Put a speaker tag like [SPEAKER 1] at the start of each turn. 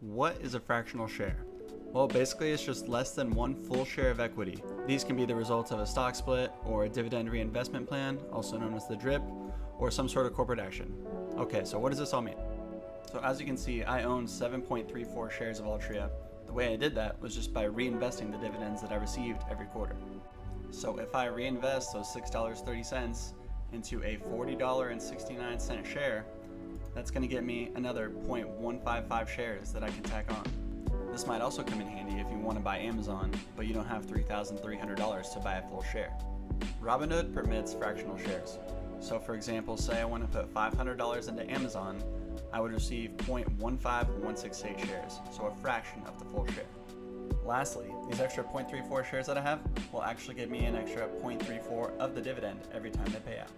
[SPEAKER 1] What is a fractional share? Well, basically it's just less than one full share of equity. These can be the results of a stock split or a dividend reinvestment plan, also known as the DRIP, or some sort of corporate action. Okay, so what does this all mean? So as you can see, I own 7.34 shares of Altria. The way I did that was just by reinvesting the dividends that I received every quarter. So if I reinvest those $6.30 into a $40.69 share, that's going to get me another 0.155 shares that I can tack on. This might also come in handy if you want to buy Amazon, but you don't have $3,300 to buy a full share. Robinhood permits fractional shares. So for example, say I want to put $500 into Amazon, I would receive 0.15168 shares, so a fraction of the full share. Lastly, these extra 0.34 shares that I have will actually give me an extra 0.34 of the dividend every time they pay out.